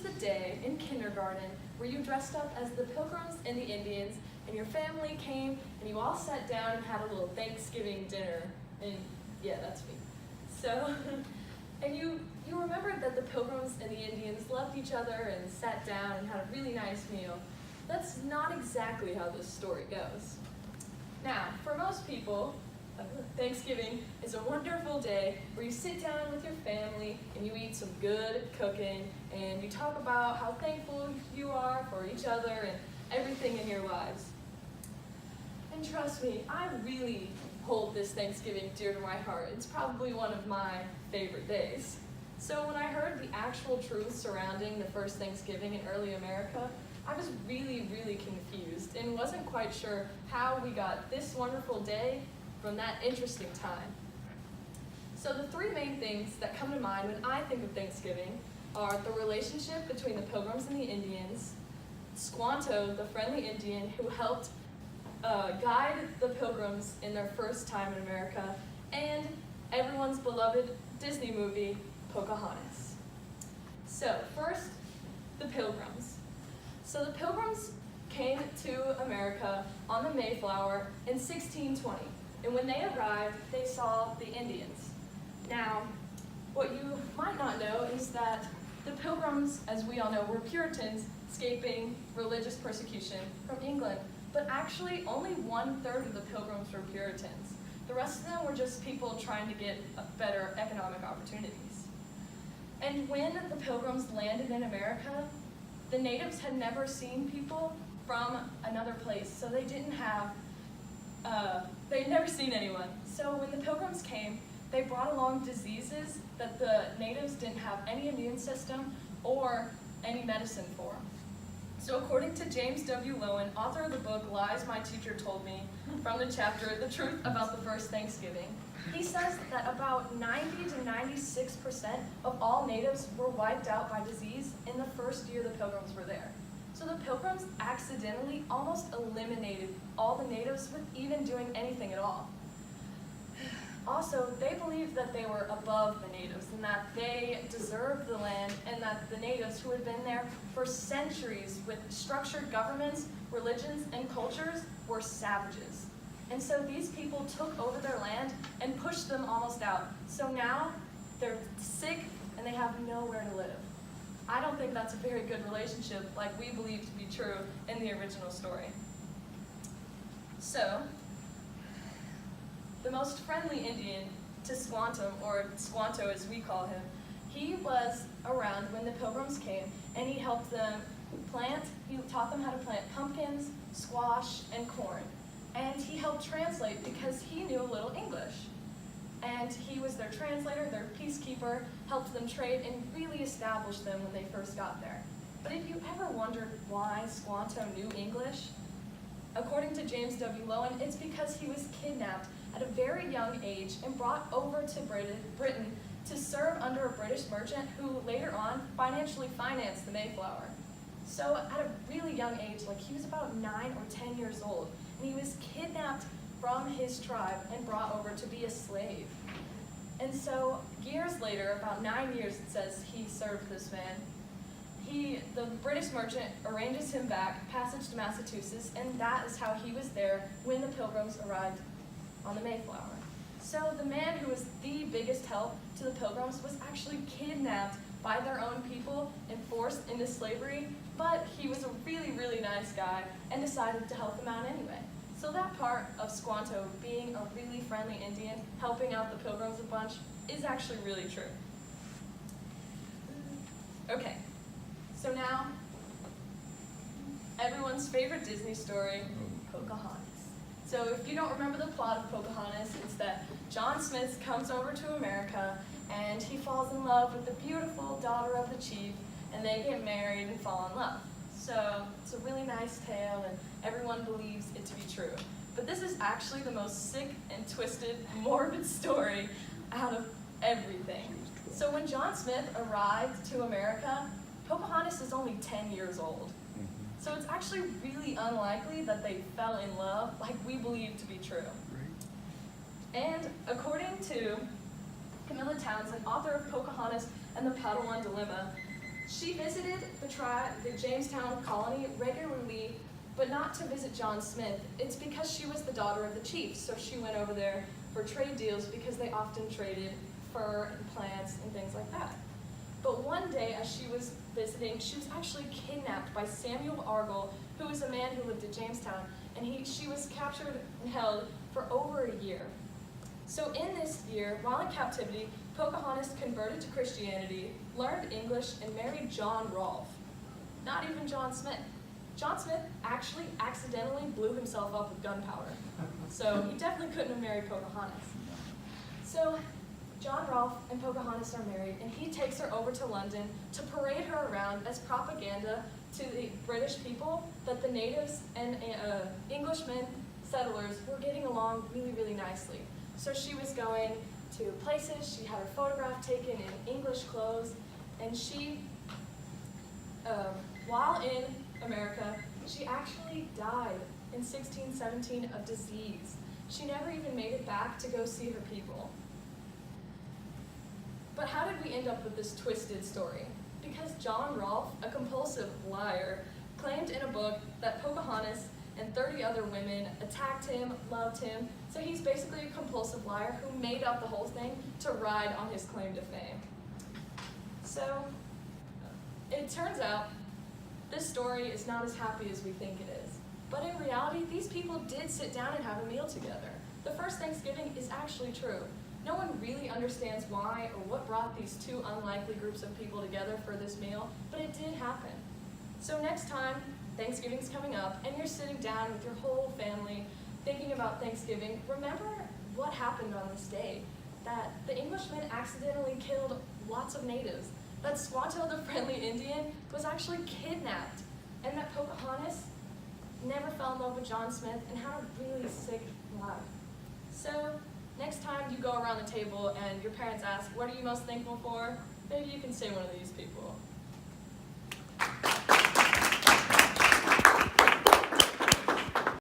the day in kindergarten where you dressed up as the Pilgrims and the Indians, and your family came and you all sat down and had a little Thanksgiving dinner. And yeah, that's me. So, and you remembered that the Pilgrims and the Indians loved each other and sat down and had a really nice meal. That's not exactly how this story goes. Now, for most people, Thanksgiving is a wonderful day where you sit down with your family and you eat some good cooking and you talk about how thankful you are for each other and everything in your lives. And trust me, I really hold this Thanksgiving dear to my heart. It's probably one of my favorite days. So when I heard the actual truth surrounding the first Thanksgiving in early America, I was really, really confused and wasn't quite sure how we got this wonderful day from that interesting time. So the three main things that come to mind when I think of Thanksgiving are the relationship between the Pilgrims and the Indians, Squanto, the friendly Indian who helped guide the Pilgrims in their first time in America, and everyone's beloved Disney movie, Pocahontas. So first, the Pilgrims. So the Pilgrims came to America on the Mayflower in 1620. And when they arrived, they saw the Indians. Now, what you might not know is that the Pilgrims, as we all know, were Puritans escaping religious persecution from England. But actually, only 1/3 of the Pilgrims were Puritans. The rest of them were just people trying to get better economic opportunities. And when the Pilgrims landed in America, the natives had never seen people from another place, so they didn't have they'd never seen anyone. So when the Pilgrims came, they brought along diseases that the natives didn't have any immune system or any medicine for. So according to James W. Lowen, author of the book Lies My Teacher Told Me, from the chapter The Truth About the First Thanksgiving, he says that about 90 to 96% of all natives were wiped out by disease in the first year the Pilgrims were there. So the Pilgrims accidentally almost eliminated all the natives with even doing anything at all. Also, they believed that they were above the natives and that they deserved the land, and that the natives who had been there for centuries with structured governments, religions, and cultures were savages. And so these people took over their land and pushed them almost out. So now they're sick and they have nowhere to live. I don't think that's a very good relationship like we believe to be true in the original story. So, the most friendly Indian to Squantum, or Squanto as we call him, he was around when the Pilgrims came, and he helped them he taught them how to plant pumpkins, squash, and corn. And he helped translate because he knew a little English. And he was their translator, their peacekeeper, helped them trade, and really established them when they first got there. But if you ever wondered why Squanto knew English, according to James W. Lowen, it's because he was kidnapped at a very young age and brought over to Britain to serve under a British merchant who later on financially financed the Mayflower. So at a really young age, like he was about 9 or 10 years old, and he was kidnapped from his tribe and brought over to be a slave. And so years later, about 9 years it says he served this man, the British merchant arranges him back, passage to Massachusetts, and that is how he was there when the Pilgrims arrived on the Mayflower. So the man who was the biggest help to the Pilgrims was actually kidnapped by their own people and forced into slavery, but he was a really, really nice guy and decided to help them out anyway. So that part of Squanto being a really friendly Indian, helping out the Pilgrims a bunch, is actually really true. Okay, so now, everyone's favorite Disney story, Pocahontas. So if you don't remember the plot of Pocahontas, it's that John Smith comes over to America and he falls in love with the beautiful daughter of the chief, and they get married and fall in love. So it's a really nice tale and everyone believes it to be true. But this is actually the most sick and twisted, morbid story out of everything. So when John Smith arrived to America, Pocahontas is only 10 years old. So it's actually really unlikely that they fell in love like we believe to be true. And according to Camilla Townsend, author of Pocahontas and the Padawan Dilemma, She visited the Jamestown colony regularly, but not to visit John Smith. It's because she was the daughter of the chief, so she went over there for trade deals because they often traded fur and plants and things like that. But one day, as she was visiting, she was actually kidnapped by Samuel Argall, who was a man who lived at Jamestown, and she was captured and held for over a year. So in this year, while in captivity, Pocahontas converted to Christianity, learned English, and married John Rolfe. Not even John Smith. John Smith actually accidentally blew himself up with gunpowder. So he definitely couldn't have married Pocahontas. So John Rolfe and Pocahontas are married, and he takes her over to London to parade her around as propaganda to the British people that the natives and Englishmen, settlers, were getting along really, really nicely. So she was going to places, she had her photograph taken in English clothes, and she, while in America, she actually died in 1617 of disease. She never even made it back to go see her people. But how did we end up with this twisted story? Because John Rolfe, a compulsive liar, claimed in a book that Pocahontas and 30 other women attacked him, loved him, so he's basically a compulsive liar who made up the whole thing to ride on his claim to fame. So, it turns out this story is not as happy as we think it is. But in reality, these people did sit down and have a meal together. The first Thanksgiving is actually true. No one really understands why or what brought these two unlikely groups of people together for this meal, but it did happen. So next time Thanksgiving's coming up and you're sitting down with your whole family thinking about Thanksgiving, remember what happened on this day. That the Englishmen accidentally killed lots of natives, that Squanto the Friendly Indian was actually kidnapped, and that Pocahontas never fell in love with John Smith and had a really sick life. So next time you go around the table and your parents ask, what are you most thankful for? Maybe you can say one of these people.